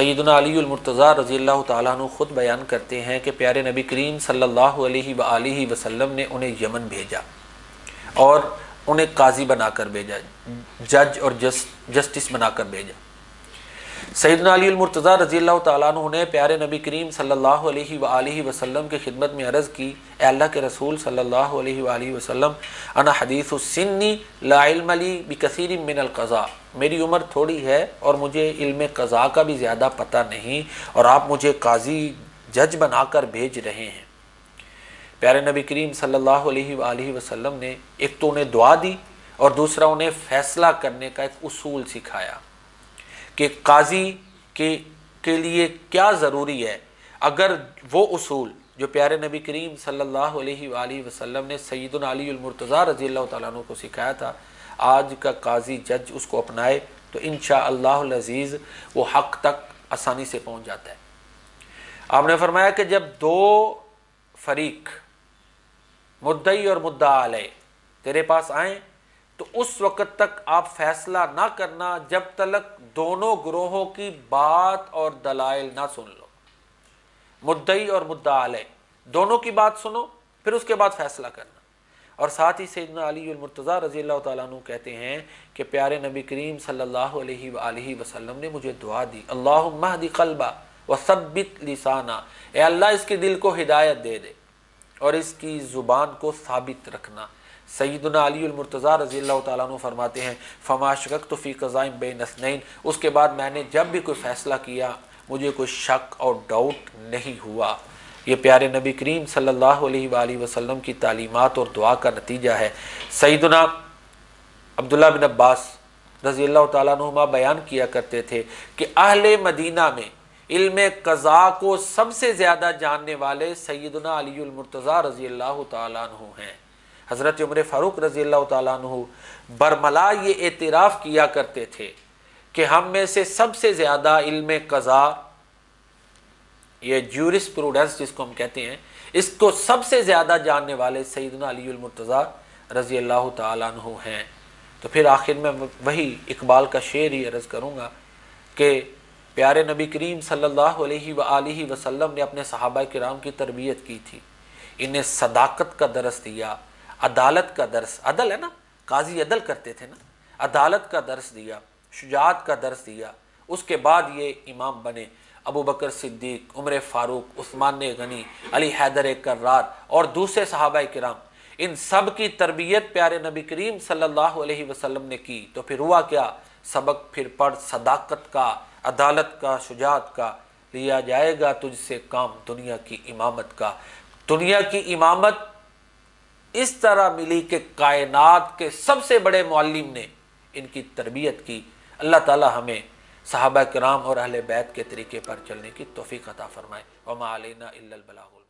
सैयदना अली मुर्तज़ा रज़ियल्लाहु ताला अन्हु ख़ुद बयान करते हैं कि प्यारे नबी करीम सल्लल्लाहु अलैहि वसल्लम ने उन्हें यमन भेजा और उन्हें काजी बनाकर भेजा, जज और जस्टिस बनाकर भेजा। सैयदना अली मुर्तज़ा रज़ियल्लाहु ताला अन्हु ने प्यारे नबी करीम सल्लल्लाहु अलैहि वसल्लम की खिदमत में अर्ज़ की, ए अल्लाह के रसूल सल्लल्लाहु अलैहि वसल्लम, अना हदीसुस सिन्नी ला इल्म ली बिकसीर मिनल क़ज़ा, मेरी उम्र थोड़ी है और मुझे इल्म क़ज़ा का भी ज़्यादा पता नहीं, और आप मुझे काजी जज बनाकर भेज रहे हैं। प्यारे नबी करीम सल्लल्लाहु अलैहि वसल्लम ने एक तो उन्हें दुआ दी और दूसरा उन्हें फ़ैसला करने का एक उसूल सिखाया कि काजी के लिए क्या ज़रूरी है। अगर वो उसूल जो प्यारे नबी करीम सल्लल्लाहु अलैहि वसल्लम ने सैयदना अली मुर्तज़ा रज़ियल्लाहु ताला अन्हु को सिखाया था, आज का काजी जज उसको अपनाए तो इंशाअल्लाहुल अज़ीज़ वो हक़ तक आसानी से पहुँच जाता है। आपने फरमाया कि जब दो फरीक मुद्दई और मुद्दा अलैह तेरे पास आए तो उस वक़्त तक आप फैसला ना करना जब तक दोनों ग्रोहों की बात और दलाइल ना सुन लो। मुद्दई और मुद्दा अलैह दोनों की बात सुनो, फिर उसके बाद फैसला करना। और साथ ही सैयदना अली मुर्तज़ा रज़ियल्लाहु ताला अन्हु कहते हैं कि प्यारे नबी करीम सल्लल्लाहु अलैहि वसल्लम ने मुझे दुआ दी, अल्लाहुम्मा हदी क़ल्बा व सब्बित लिसाना, ए अल्लाह इसके दिल को हिदायत दे दे और इसकी ज़ुबान को साबित रखना। सैयदना अली मुर्तज़ा रज़ियल्लाहु ताला अन्हु फरमाते हैं, फ़मा शक़क़्तु फ़ी क़ज़ाइन बैन इस्नैन, उसके बाद मैंने जब भी कोई फ़ैसला किया मुझे कोई शक और डाउट नहीं हुआ। ये प्यारे नबी करीम सल्लल्लाहु अलैहि वसल्लम की तालीमात और दुआ का नतीजा है। सैयदना अब्दुल्लाह बिन अब्बास रज़ियल्लाहु ताला अन्हुमा बयान किया करते थे कि अहले मदीना में इल्म क़ज़ा को सबसे ज़्यादा जानने वाले सैयदना अली मुर्तज़ा रज़ियल्लाहु ताला अन्हु हैं। हज़रत उमर फ़ारूक रज़ियल्लाहु ताला अन्हु बरमला ये एतराफ़ किया करते थे कि हम में से सबसे ज़्यादा इल्म क़ज़ा, ये ज्यूरिस्प्रूडेंस जिसको हम कहते हैं, इसको सबसे ज़्यादा जानने वाले सैयदना अली मुर्तज़ा रज़ियल्लाहु ताला अन्हु हैं। तो फिर आखिर में वही इकबाल का शेर ही अर्ज़ करूँगा कि प्यारे नबी करीम सल्लल्लाहु अलैहि वसल्लम ने अपने सहाबा किराम की तरबियत की थी, इन्हें सदाकत का दर्स दिया, अदालत का दर्स, अदल है ना, काजी अदल करते थे ना, अदालत का दर्स दिया, शुजाअत का दर्स दिया। उसके बाद ये इमाम बने। अबू बकर सिद्दीक, उमर फ़ारूक, उस्मान गनी, अली हैदर कर्रार और दूसरे सहाबा किराम, इन सब की तरबियत प्यारे नबी करीम सल्लल्लाहु अलैहि वसल्लम ने की। तो फिर हुआ क्या, सबक फिर पढ़ सदाकत का, अदालत का, शुजाअत का, लिया जाएगा तुझसे काम दुनिया की इमामत का। दुनिया की इमामत इस तरह मिली कि कायनात के सबसे बड़े मुअल्लिम ने इनकी तरबियत की। अल्लाह ताला हमें सहाबा किराम और अहले बैत के तरीके पर चलने की तौफीक अता फरमाए। वमा अलैना इल्लल बलागुल।